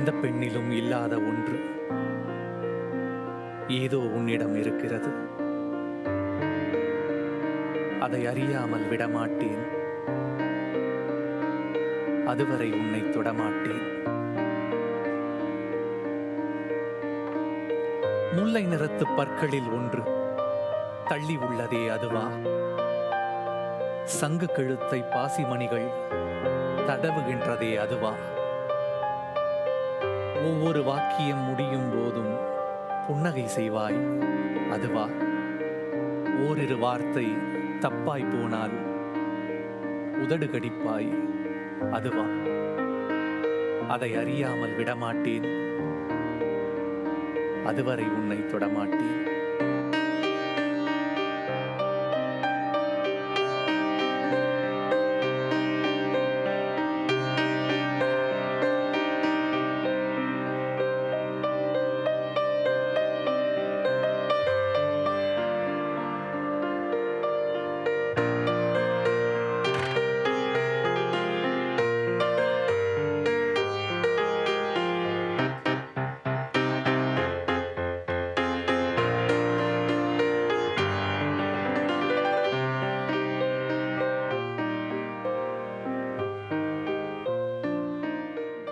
எந்த பெண்ணிலும் இல்லாத ஒன்று ஏதோ உன்னிடம் இருக்கிறது. அதை அறியாமல் விடமாட்டேன். அதுவரை உன்னை தொடமாட்டேன். முல்லை நிறத்து பற்களில் ஒன்று தள்ளி உள்ளதே அதுவா? சங்கு கழுத்தை பாசிமணிகள் தடவுகின்றதே அதுவா? ஒவ்வொரு வாக்கியம் முடியும் போதும் புன்னகை செய்வாய் அதுவா? ஓரிரு வார்த்தை தப்பாய் போனால் உதடு கடிப்பாய் அதுவா? அதை அறியாமல் விடமாட்டேன். அதுவரை உன்னை தொடமாட்டேன்.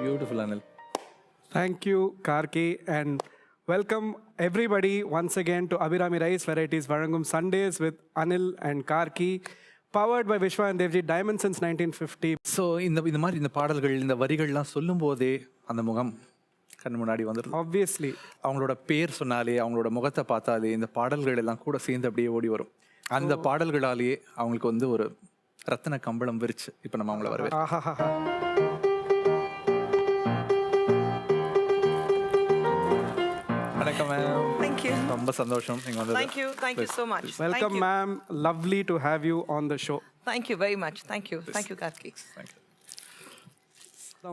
Beautiful, Anil. Thank you, Karki, and welcome everybody once again to Abhirami Rice Varieties Varangum Sundays with Anil and Karki, powered by Vishwa and Devji, Diamond since 1950. So இந்த மாதிரி இந்த பாடல்கள் இந்த வரிகள்லாம் சொல்லும் போதே அந்த முகம் கண் முன்னாடி வந்துடுது. Obviously. அவங்களோட பேர் சொன்னாலே, அவங்களோட முகத்தை பார்த்தாலே இந்த பாடல்கள் எல்லாம் கூட சேர்ந்து அப்படியே ஓடி வரும். அந்த பாடல்களாலேயே அவங்களுக்கு வந்து ஒரு ரத்தின கம்பளம் விரிச்சு இப்போ நம்ம அவங்கள வரவே. வணக்கம் மேம். Thank you. ரொம்ப சந்தோஷம் நீங்க வந்தது. Thank you so much. Welcome, ma'am. Lovely to have you on the show. Thank you very much. Thank you, Karki.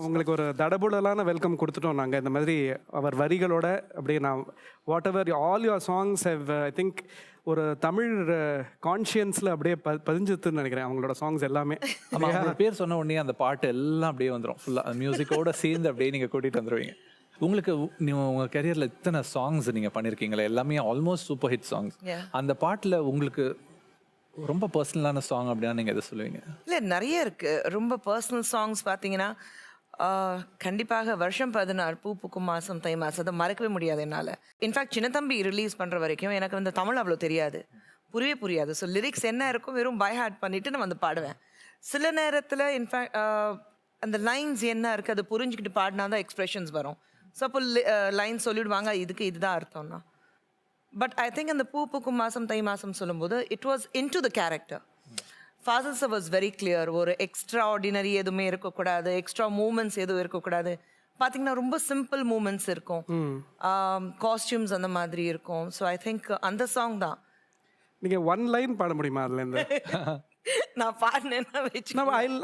உங்களுக்கு ஒரு தடபுடலான வெல்கம் கொடுத்துட்டோம் நாங்கள். இந்த மாதிரி அவர் வரிகளோட அப்படியே நான் whatever all your songs how I think ஒரு தமிழ் கான்ஷியன்ஸில் அப்படியே பதிஞ்சுதுன்னு நினைக்கிறேன் அவங்களோட சாங்ஸ் எல்லாமே. ஆமாம், அந்த பேர் சொன்ன உடனே அந்த பாட்டு எல்லாம் அப்படியே வந்துடும் ஃபுல்லாக மியூசிக்கோட சேர்ந்து அப்படியே நீங்கள் கூட்டிகிட்டு வந்துடுவீங்க. உங்களுக்கு உங்கள் கரியரில் இத்தனை சாங்ஸ் நீங்கள் பண்ணியிருக்கீங்களே, எல்லாமே ஆல்மோஸ்ட் சூப்பர் ஹிட் சாங்ஸ். அந்த பாட்டில் உங்களுக்கு ரொம்ப பர்சனலான சாங் அப்படின்னா நீங்கள் எதை சொல்லுவீங்க? இல்லை, நிறைய இருக்குது. ரொம்ப பர்சனல் சாங்ஸ் பார்த்தீங்கன்னா கண்டிப்பாக வருஷம் 16 பூ பூக்கும் மாதம் தை மாதம் அதை மறக்கவே முடியாது என்னால். இன்ஃபேக்ட் சின்னத்தம்பி ரிலீஸ் பண்ணுற வரைக்கும் எனக்கு வந்து தமிழ் அவ்வளோ தெரியாது, புரியாது. ஸோ லிரிக்ஸ் என்ன இருக்கும் வெறும் பை ஹார்ட் பண்ணிவிட்டு நான் வந்து பாடுவேன். சில நேரத்தில் இன்ஃபேக்ட் அந்த லைன்ஸ் என்ன இருக்குது அதை புரிஞ்சுக்கிட்டு பாடினா தான் எக்ஸ்ப்ரெஷன்ஸ் வரும். ஸோ அப்போ லைன் சொல்லிவிடுவாங்க இதுக்கு இதுதான் அர்த்தம்னா. பட் ஐ திங்க் அந்த பூ பூக்கும் மாதம் தை மாதம் சொல்லும்போது it was in to the character. Father sir was very clear. ஒரு எக்ஸ்ட்ரா ஆர்டினரி எதுவுமே இருக்கக்கூடாது, எக்ஸ்ட்ரா மூமெண்ட்ஸ் எதுவும் இருக்கக்கூடாது. பார்த்தீங்கன்னா ரொம்ப சிம்பிள் மூமெண்ட்ஸ் இருக்கும், காஸ்டியூம்ஸ் அந்த மாதிரி இருக்கும். ஸோ ஐ திங்க் அந்த சாங் தான். நீங்கள் ஒன் லைன் பாட முடியுமா அதுலேருந்து? நான் பாடினேன்னா வச்சு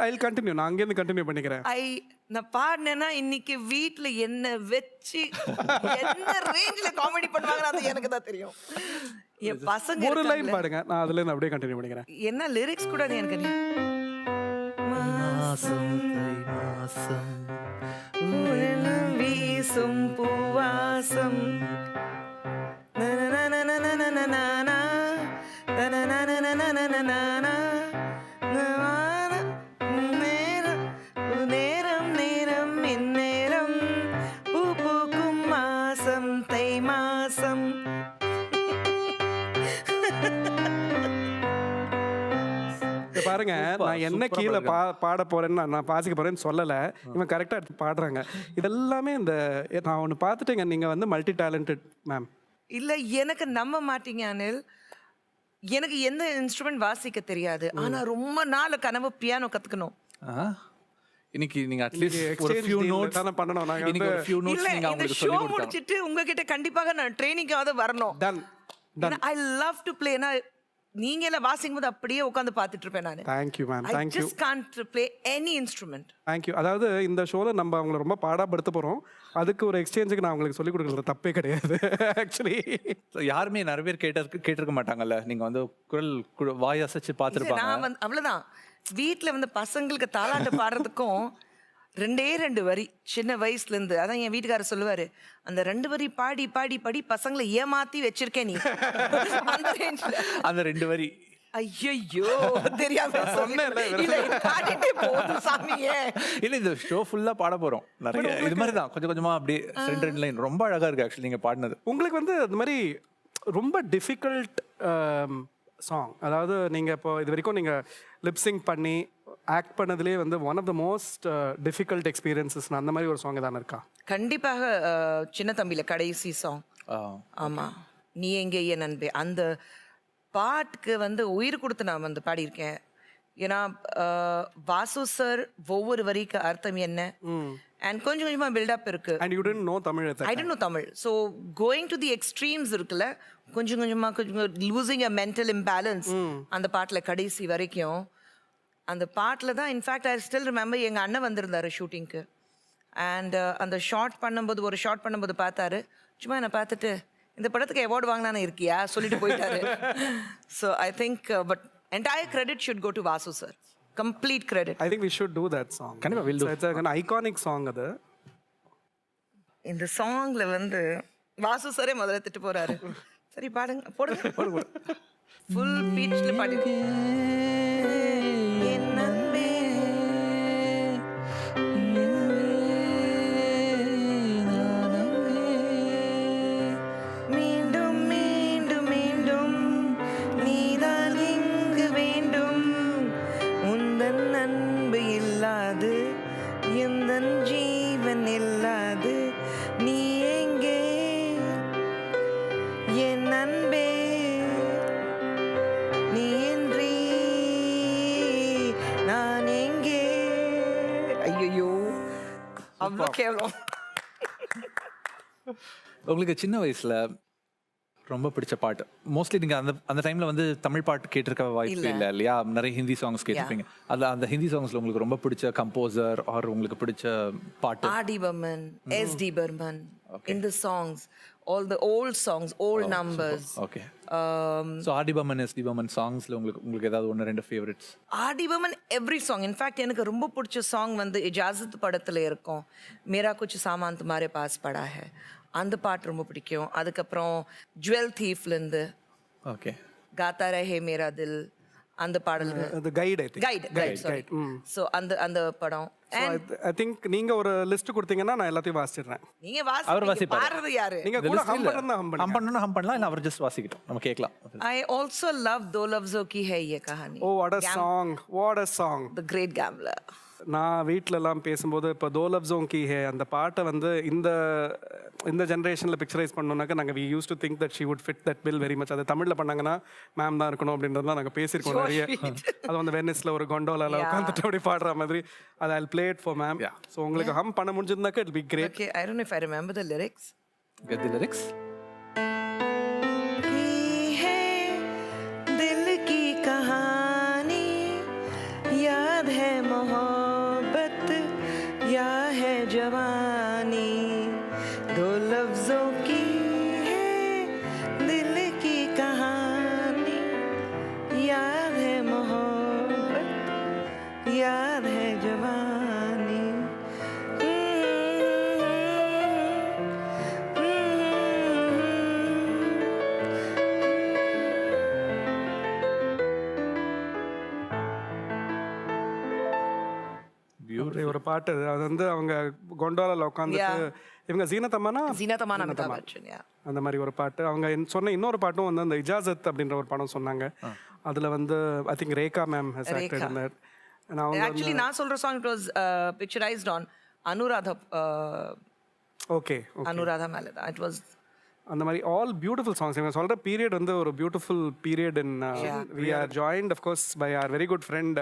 I'll continue. நான் அங்கேருந்து கண்டினியூ பண்ணிக்கிறேன். நான் பாடினேன்னா இன்னைக்கு வீட்டில் என்ன வச்சு என்ன ரேஞ்சில் காமெடி பண்ணுவாங்க அது எனக்கு தான் தெரியும். என் பசங்க ஒரு லைன் பாடுங்க, நான் அதுலேருந்து அப்படியே கண்டினியூ பண்ணிக்கிறேன். என்ன லிரிக்ஸ் கூட அது எனக்கு மாசம் தை மாசம் வீசும் பூவாசம் நேரம் நேரம் இந்நேரம் பூ பூக்கும் மாசம் தை மாசம். பாருங்க, நான் என்ன கீழே பாட போறேன்னு நான் வாசிக்க போறேன்னு சொல்லலை, இவன் கரெக்டாக எடுத்து பாடுறாங்க. இதெல்லாமே இந்த நான் ஒன்று பார்த்துட்டேங்க, நீங்கள் வந்து மல்டி டேலண்டட் மேம். இல்லை, எனக்கு நம்ப மாட்டீங்க அனில், எனக்கு எந்த இன்ஸ்ட்ருமெண்ட் வாசிக்க தெரியாது. ஆனா ரொம்ப நாள் கனவு பியானோ கத்துக்கணும். இன்னைக்கு நீங்க அட்லீஸ்ட் ஒரு few notes தான பண்ணனும். நாங்க இன்னைக்கு ஒரு few notes இல்ல, நீங்க இந்த அவங்களுக்கு ஷோ சொல்லி கொடுங்க. முடிச்சிட்டு உங்ககிட்ட கண்டிப்பாக நான் ட்ரெய்னிங்காவது வரணும். Done. I love to play. நான் நீங்க எல்லாம் வாசிக்கும் போது அப்படியே உட்கார்ந்து பார்த்துட்டு இருப்பேன் நான். Thank you ma'am. I thank you. just can't play any instrument. Thank you. அதாவது இந்த ஷோல நம்ம அவங்கள ரொம்ப பாடாப்படுத்த போறோம். அதுக்கு ஒரு எக்ஸ்சேஞ்சுக்கு நான் உங்களுக்கு சொல்லி கொடுக்கறது தப்பே கிடையாது. ஆக்சுவலி யாருமே நிறைய பேர் கேட்டிருக்க மாட்டாங்கல்ல, நீங்க வந்து குரல் வாய் அசைச்சு பார்த்துருப்பாங்க. நான் வந்து அவ்வளவுதான். வீட்டில் வந்து பசங்களுக்கு தாலாட்டு பாடுறதுக்கும் 2 வரி சின்ன வயசுலேருந்து. அதான் என் வீட்டுக்காரர் சொல்லுவாரு, அந்த 2 வரி பாடி பாடி பாடி பசங்களை ஏமாத்தி வச்சிருக்கேன் நீ. அந்த ரேஞ்சில் அந்த 2 வரி. ஐயோ தெரியாம சொன்னேன். இல்ல பாடிட்டே போதும் சாமியே. இல்ல இந்த ஷோ ஃபுல்லா பாட போறோம். நிறைய இது மாதிரி தான் கொஞ்சம் கொஞ்சமா அப்படியே 2 லைன் ரொம்ப அழகா இருக்கு ஆக்சுவலி நீங்க பாடினது. உங்களுக்கு வந்து அந்த மாதிரி ரொம்ப டிஃபிகல்ட் சாங், அதாவது நீங்கள் இப்போ இது வரைக்கும் நீங்கள் லிப்சிங் பண்ணி ஆக்ட் பண்ணதுலேயே வந்து one of the most difficult experiences அந்த மாதிரி ஒரு சாங் தானே இருக்கா? கண்டிப்பாக சின்ன தம்பியில கடைசி சாங். ஆமா, நீ எங்கே என் நண்பே, அந்த பாட்டுக்கு வந்து உயிர் கொடுத்து நான் வந்து பாடியிருக்கேன். ஏன்னா வாசு சார் ஒவ்வொரு வரிக்கு அர்த்தம் என்ன அண்ட் கொஞ்சம் கொஞ்சமாக பில்டப் இருக்கு. And you didn't no Tamil. I don't know Tamil. So going to the extremes இருக்குல்ல, கொஞ்சம் கொஞ்சமாக லூசிங் அ மென்டல் இம்பேலன்ஸ் அந்த பாட்டில் கடைசி வரைக்கும். அந்த பாட்டில் தான் இன்ஃபேக்ட் ஐ ஸ்டில் ரிமெம்பர் எங்கள் அண்ணன் வந்திருந்தாரு ஷூட்டிங்க்கு. அண்ட் அந்த ஒரு ஷார்ட் பண்ணும்போது பார்த்தாரு. சும்மா என்னை பார்த்துட்டு இந்த படத்துக்கு அவார்டு வாங்கினானே இருக்கியா சொல்லிட்டு போயிட்டாரு. So I think but entire credit should go to Vasu sir. Complete credit. I think we should do that song. கண்டிப்பா we'll do. So it's an iconic song அது. இந்த சாங்ல வந்து வாசு சாரே முதல்ல திட்டு போறாரு. சரி பாடுங்க, போடுங்க. ஃபுல் பீச்ல பாடுங்க. என் நண்பே, மீண்டும் மீண்டும் மீண்டும் நீதான் இங்கு வேண்டும். உந்தன் அன்பு இல்லாது எந்தன் ஜீவன் இல்லாது நீ எங்கே என் அன்பே, நீ இன்றி நான் எங்கே. ஐயோ அவ்வளோ கேவலம். உங்களுக்கு சின்ன வயசுல ரொம்ப பிடிச்ச பாட்டு, மோஸ்ட்லி நீங்க அந்த டைம்ல வந்து தமிழ் பாட்டு கேட்டிருக்க வாய்ப்பு இல்லை இல்லையா? நிறைய ஹிந்தி சாங்ஸ் கேட்டிருப்பீங்க. அந்த ஹிந்தி சாங்ஸ்ல உங்களுக்கு ரொம்ப பிடிச்ச கம்போசர் ஆர் உங்களுக்கு பிடிச்ச பாட்டு? R.D. Burman, S.D. Burman. In the songs, all the old songs, old numbers. Okay. So R.D. Burman, S.D. Burman சாங்ஸ்ல உங்களுக்கு ஏதாவது 1-2 favourites? R.D. Burman every song. In fact எனக்கு ரொம்ப பிடிச்ச சாங் வந்து இஜாசத் படத்துல இருக்கும், மேரா குச் சாமான் துமாரே பாஸ் படா ஹை. அந்த பாட்டு ரொம்ப பிடிக்கும். அதுக்கப்புறம் ஜுவல் தீஃப்லேருந்து ஓகே காத்தா ரஹே மேரா தில், அந்த பாடல்கள். The guide, I think. Guide. So அந்த படம். I think நீங்க ஒரு லிஸ்ட் கொடுத்தீங்கன்னா நான் எல்லாத்தையும் வாசிச்சிடுறேன். நீங்க அவர் வாசிப்பாரு. பாடுறது யாரு? நீங்க கூட ஹம் பண்ணா ஹம் பண்ணலாம், இல்ல அவர் ஜஸ்ட் வாசிக்கிட்டோம், நம்ம கேட்கலாம். I also love Do Lafzon Ki Hai Ye Kahani. Oh, what a song. The Great Gambler. நான் வீட்டிலலாம் பேசும்போது இப்போ தோ லஃப்ஸோன் கி ஹே அந்த பாட்டை வந்து இந்த ஜென்ரேஷனில் பிக்சரைஸ் பண்ணோம்னாக்கா நாங்கள் we use to think that she would fit that bill very much. அது தமிழில் பண்ணாங்கன்னா மேம் தான் இருக்கணும் அப்படின்றதுலாம் நாங்கள் பேசியிருக்கோம் நிறைய. அது வந்து வெனிஸில் ஒரு கொண்டோலாவில் உட்காந்துட்டு அப்படி பாடுற மாதிரி. அது I play it for ma'am. So உங்களுக்கு ஹம் பண்ண முடிஞ்சிருந்தாக்கா it be great. Okay, I don't know if I remember the lyrics. Get the lyrics? दिल की कहानी याद है मोहब्बत या है जवानी, दो लफ्जों की है दिल की कहानी, याद है मोहब्बत याद है जवानी. ஒரு பாட்டு அது வந்து அவங்க கொண்டோலாவில் உட்காந்துட்டு இவங்க ஜீனத்தம்மானா அமிதாப் பச்சன். அந்த மாதிரி ஒரு பாட்டு. அவங்க சொன்ன இன்னொரு பாட்டும் வந்து அந்த இஜாசத் அப்படின்ற ஒரு படம் சொன்னாங்க. அதுல வந்து I think Rekha ma'am has acted in that. Actually நான் சொல்ற song it was picturized on Anuradha. Okay Anuradha மேல தான் it was. அந்த மாதிரி ஆல் பியூட்டிஃபுல் சாங்ஸ். இவங்க சொல்கிற பீரியட் வந்து ஒரு beautiful period. In we are joint of course by our very good friend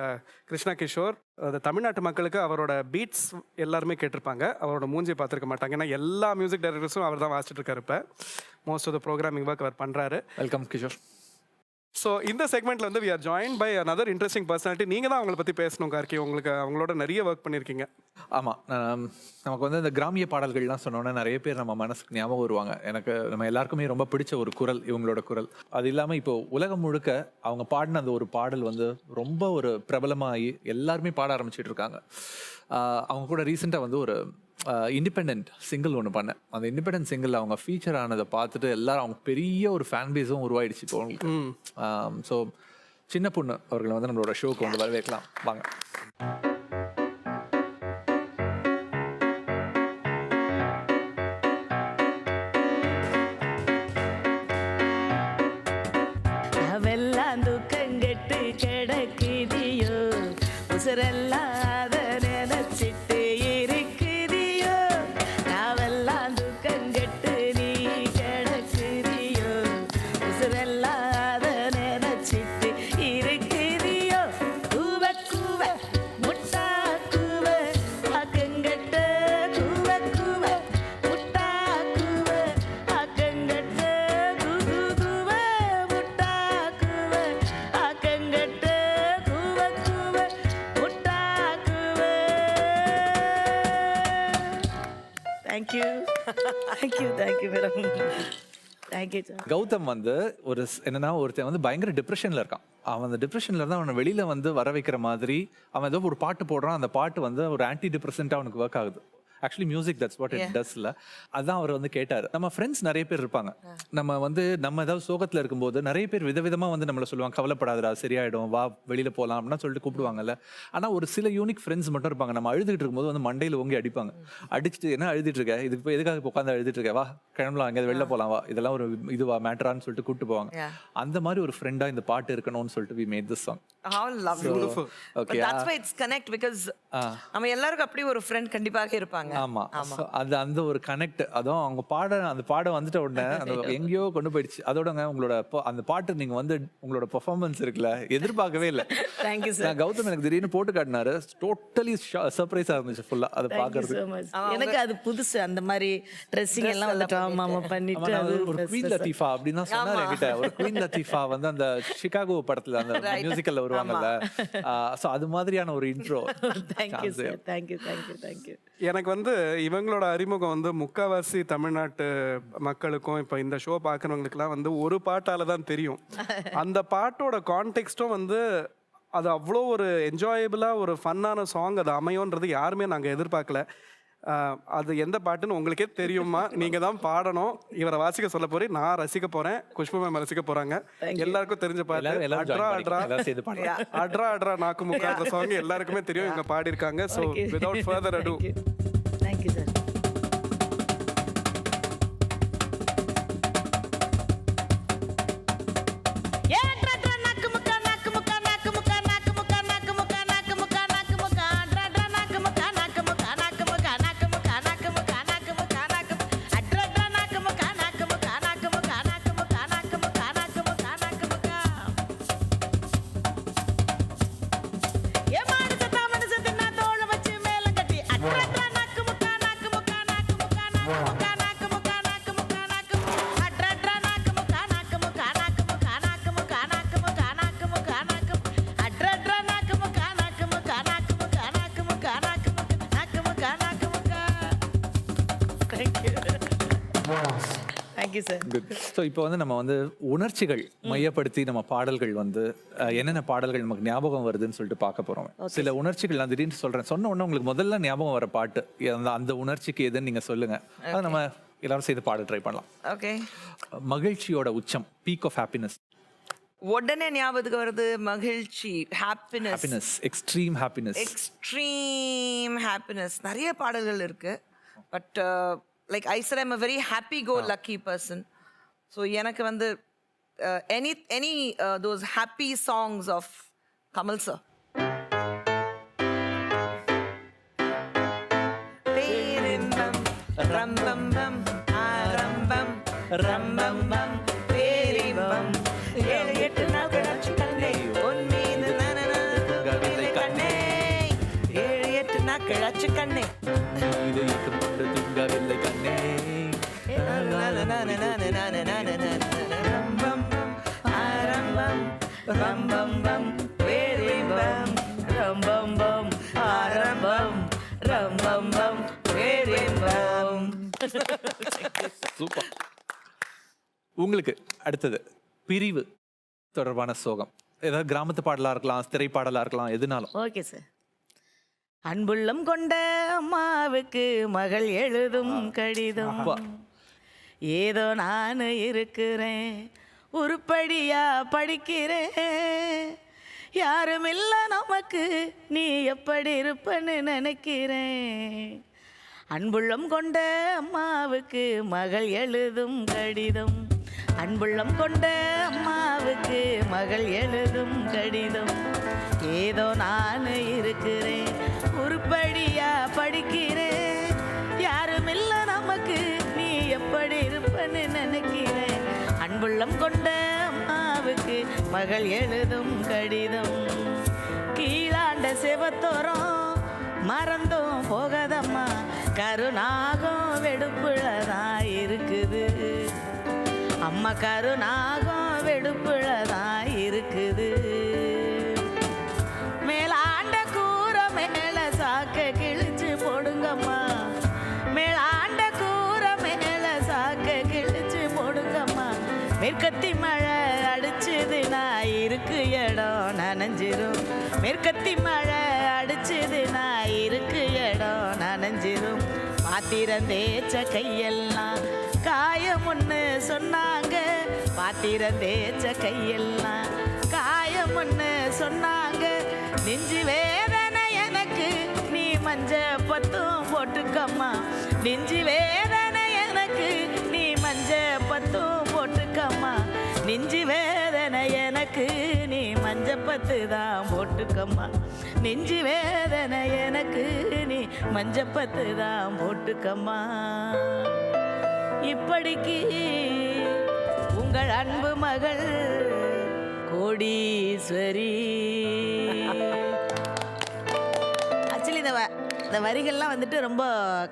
Krishna Kishore. அது தமிழ்நாட்டு மக்களுக்கு அவரோட பீட்ஸ் எல்லாருமே கேட்டிருப்பாங்க, அவரோட மூஞ்சி பார்த்துருக்க மாட்டாங்க. ஏன்னா எல்லா மியூசிக் டைரக்டர்ஸும் அவர் தான் வாசிச்சுட்டு இருக்காரு. இப்போ most of the programming work அவர் பண்ணுறாரு. வெல்கம் கிஷோர். ஸோ இந்த செக்மெண்ட்ல வந்து we are join by another interesting personality. நீங்கள் தான் அவங்கள பற்றி பேசணும் கார்கி. உங்களுக்கு அவங்களோட நிறைய ஒர்க் பண்ணியிருக்கீங்க. ஆமாம், நமக்கு வந்து இந்த கிராமிய பாடல்கள்லாம் சொன்னோன்னே நிறைய பேர் நம்ம மனசுக்கு ஞாபகம் வருவாங்க. எனக்கு நம்ம எல்லாருக்குமே ரொம்ப பிடிச்ச ஒரு குரல் இவங்களோட குரல். அது இல்லாமல் இப்போ உலகம் முழுக்க அவங்க பாடின அந்த ஒரு பாடல் வந்து ரொம்ப ஒரு பிரபலமாகி எல்லாருமே பாட ஆரம்பிச்சிட்டு இருக்காங்க. அவங்க கூட ரீசெண்டாக வந்து ஒரு இண்டிபெண்ட் சிங்கிள் ஒன்று பண்ணேன். அந்த இண்டிபெண்டன்ட் சிங்கிள் அவங்க ஃபீச்சர் ஆனதை பார்த்துட்டு எல்லாரும் அவங்க பெரிய ஒரு ஃபேன் பேஸும் உருவாயிடுச்சு இப்போ அவங்களுக்கு. ஸோ சின்ன பொண்ணு அவர்களை வந்து நம்மளோட ஷோக்கு வந்து வரவேற்கலாம் வாங்க. அவெல்லாம் துக்கங்கெட்டு கிடக்குதியோ, உசுரெல்லாம் அத நினைச்சிட்டு இருக்குதியோ. நாவெல்லாம் துக்கங்கெட்டு நீ கிடக்குதியோ, உசுரெல்லாம் அத நினைச்சிட்டு இருக்குதியோ. கூவ கூவ முட்டா கூவ அக்கங்கெட்ட, கூவ கூவ முட்டா கூவ அக்கங்கெட்ட, கூ கூவ முட்டா கூவ அக்கங்கெட்ட, கூவ கூவ முட்டா கூவ. Thank you thank you thank you madam, thank you sir. Gautham வந்து என்னன்னா ஒருத்தன் வந்து பயங்கர டிப்ரெஷன்ல இருக்கான். அவன் அந்த டிப்ரெஷன்ல இருந்தால் அவனை வெளியில வந்து வர வைக்கிற மாதிரி அவன் ஏதோ ஒரு பாட்டு போடுறான். அந்த பாட்டு வந்து ஒரு ஆன்டி டிப்ரெசென்ட்டாக அவனுக்கு ஒர்க் ஆகுது. Actually music that's what it டஸ்ல. அதான் அவர் வந்து கேட்டார். நம்ம ஃப்ரெண்ட்ஸ் நிறைய பேர் இருப்பாங்க. நம்ம ஏதாவது சோகத்தில் இருக்கும்போது நிறைய பேர் விதவிதமா வந்து நம்மளை சொல்லுவாங்க, கவலைப்படாதடா சரியாயிடும், வா வெளியில போகலாம் அப்படின்னு சொல்லிட்டு கூப்பிடுவாங்கல்ல. ஆனா ஒரு சில யூனிக் ஃப்ரெண்ட்ஸ் மட்டும் இருப்பாங்க. நம்ம அழுதுகிட்டு இருக்கும்போது வந்து மண்டையில் ஓங்கி அடிப்பாங்க. அடிச்சுட்டு என்ன அழுதுட்டு இருக்க, இதுக்கு போய் எதுக்காக உட்காந்து அழுதுட்டு இருக்க, வா கிளம்பலாம், எங்கேயாவது வெளில போகலாம், வா இதெல்லாம் ஒரு இதுவா மேட்டரான்னு சொல்லிட்டு கூப்பிட்டு போவாங்க. அந்த மாதிரி ஒரு ஃப்ரெண்டா இந்த பாட்டு இருக்கணும்னு சொல்லிட்டு we made this song. How lovely. Beautiful. Okay, but that's why it's connect because நம்ம எல்லாருக்கும் அப்படி ஒரு ஃப்ரெண்ட் கண்டிப்பாக இருப்பாங்க. ஆமா, அது அந்த ஒரு கனெக்ட். அதுவும் அவங்க அந்த பாட வந்துட்ட உடனே அந்த எங்கேயோ கொண்டு போயிடுச்சு. அதோடங்க உங்களோட அந்த பாட்டு நீங்க வந்து உங்களோட பெர்ஃபார்மன்ஸ் இருக்குல்ல, எதிர்பார்க்கவே இல்லை. Thank you sir. கௌதம் எனக்கு திடீர்னு போட்டு காட்டினாரு. டோட்டலி சர்ப்ரைஸா இருந்துச்சு ஃபுல்லா அதை பாக்குறது. எனக்கு அது புதுசு, அந்த மாதிரி ட்ரெஸ்ஸிங் எல்லாம் வந்துட்டு மாமா பண்ணிட்டு அது ஒரு குவீன் லத்தீஃபா அப்படின்னு சொன்னாரு என்கிட்ட. ஒரு குவீன் லத்தீஃபா வந்து அந்த சிகாகோ படத்துல அந்த மியூசிக்கல்ல வருவாங்கல்ல, சோ அது மாதிரியான ஒரு intro. Thank you sir, thank you thank you thank you. எனக்கு வந்து இவங்களோட அறிமுகம் வந்து முக்காவாசி தமிழ்நாட்டு மக்களுக்கும் இப்போ இந்த ஷோ பார்க்குறவங்களுக்குலாம் வந்து ஒரு பாட்டால தான் தெரியும். அந்த பாட்டோட கான்டெக்ஸ்டும் வந்து அது அவ்வளோ ஒரு என்ஜாயபிளாக ஒரு ஃபன்னான சாங் அது அமையோன்றது யாருமே நாங்கள் எதிர்பார்க்கல. அது எந்த பாட்டுன்னு உங்களுக்கே தெரியுமா? நீங்கள் தான் பாடணும். இவரை வாசிக்க சொல்ல போறேன், நான் ரசிக்க போறேன், குஷ்பு மேம் ரசிக்க போறாங்க. எல்லாருக்கும் தெரிஞ்ச பாட்டு அட்ரா அட்ரா அட்ரா அட்ரா நாக்கு முக்கான்ற சாங் எல்லாருக்குமே தெரியும், இவங்க பாடியிருக்காங்க. ஸோ வித்வுட் ஃபர்தர் அடு, தேங்க்யூ சார். ஸோ இப்போ வந்து நம்ம வந்து உணர்ச்சிகள் மையப்படுத்தி நம்ம பாடல்கள் வந்து என்னென்ன பாடல்கள் நமக்கு ஞாபகம் வருதுன்னு சொல்லிட்டு பார்க்க போறோம். சில உணர்ச்சிகள் நான் திடீர்னு சொல்றேன், சொன்ன உடனே உங்களுக்கு முதல்ல ஞாபகம் வர பாட்டு அந்த உணர்ச்சிக்கு எதுன்னு நீங்க சொல்லுங்க. அதை நம்ம எல்லாரும் சேர்ந்து பாட ட்ரை பண்ணலாம். ஓகே. மகிழ்ச்சியோட உச்சம், பீக் ஆஃப் ஹாப்பினஸ். உடனே ஞாபகத்துக்கு வருது மகிழ்ச்சி, happiness, extreme happiness. Extreme happiness நிறைய பாடல்கள் இருக்கு. But like I said, I'm a very happy go lucky person. So எனக்கு வந்து any those happy songs of Kamal sir. Perimbam rambam bam arambam rambam bam perimbam ஏழு எட்டு நாட்கள் அச்சு கண்ணே உன் மீது நனன தூங்கவில்லை கண்ணே, ஏழு எட்டு நாட்கள் அச்சு கண்ணே தூங்கவில்லை கண்ணே, ஆரம்பம் ரம்பம் பம் ஆரம்பம் ரம்பம் பம் பேரின்பம். சூப்பர். உங்களுக்கு அடுத்தது பிரிவு தொடர்பான சோகம். ஏதாவது கிராமத்து பாடலா இருக்கலாம், திரைப்பாடலா இருக்கலாம், எதுனாலும். Okay sir. அன்புள்ளம் கொண்ட அம்மாவுக்கு மகள் எழுதும் கடிதம். ஏதோ நான் இருக்கிறேன், உருப்படியா படிக்கிறேன். யாரும் இல்லை நமக்கு, நீ எப்படி இருப்பன்னு நினைக்கிறேன். அன்புள்ளம் கொண்ட அம்மாவுக்கு மகள் எழுதும் கடிதம். அன்புள்ளம் கொண்ட அம்மாவுக்கு மகள் எழுதும் கடிதம். ஏதோ நான் இருக்கிறேன், உருப்படியா படிக்கிறேன். யாரும் இல்லை நமக்கு, நீ எப்படி இருப்பன்னு நினைக்கிறேன். அன்புள்ளம் கொண்ட அம்மாவுக்கு மகள் எழுதும் கடிதம். கீழாண்ட செவத்தோரம் மறந்தும் போகதம்மா, கருநாகம் வெடுப்புலதான் இருக்குது. அம்மா கருநாகம் வெடுப்புலதான் இருக்குது. மேலாண்ட கூரை மேல சாக்க கிழிச்சு போடுங்கம்மா, மேலாண்ட கூரை மேல சாக்க கிழிச்சு போடுங்கம்மா. மேற்கத்தி மழை அடிச்சுது நான் இருக்கு இடம் நனைஞ்சிரும். மேற்கத்தி மழை அடிச்சுது நான் இருக்கு இடம் நனைஞ்சிரும். பாத்திரம் தேய்ச்ச கையெல்லாம் காயமுன்னு சொன்னாங்க. பாத்திரம் தேய்ச்ச கையெல்லாம் காயமுன்னு சொன்னாங்க. நெஞ்சு வேதனை எனக்கு, நீ மஞ்ச பத்தும் போட்டுக்கம்மா. நெஞ்சு வேதனை எனக்கு, நீ மஞ்ச பத்தும் போட்டுக்கம்மா. நெஞ்சு வேதனை எனக்கு, நீ மஞ்ச பத்து தான் போட்டுக்கம்மா. நெஞ்சு வேதனை எனக்கு, நீ மஞ்ச பத்து தான் போட்டுக்கம்மா. இப்படிக்கு உங்கள் அன்பு மகள் கோடீஸ்வரி. ஆக்சுவலி இந்த வரிகள்லாம் வந்துட்டு ரொம்ப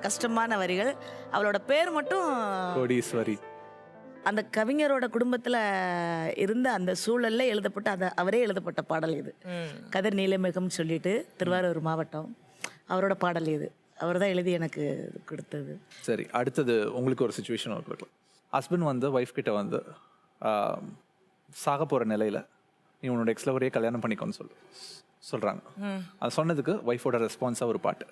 கஷ்டமான வரிகள். அவளோட பேர் மட்டும் கோடீஸ்வரி. அந்த கவிஞரோட குடும்பத்தில் இருந்த அந்த சூழல்ல எழுதப்பட்ட அவரே எழுதப்பட்ட பாடல் இது. கதிர் நீலமேகம் சொல்லிட்டு திருவாரூர் மாவட்டம் அவரோட பாடல் இது. அவர் தான் எழுதி எனக்கு கொடுத்தது. சரி, அடுத்தது உங்களுக்கு ஒரு சுச்சுவேஷன் கொடுக்கலாம். ஹஸ்பண்ட் வந்து ஒய்ஃப் கிட்ட வந்து சாக போகிற நிலையில் நீ உன்னோட எக்ஸ்லவரையே கல்யாணம் பண்ணிக்கோன்னு சொல்கிறாங்க. அது சொன்னதுக்கு ஒய்ஃபோட ரெஸ்பான்ஸாக ஒரு பாட்டு.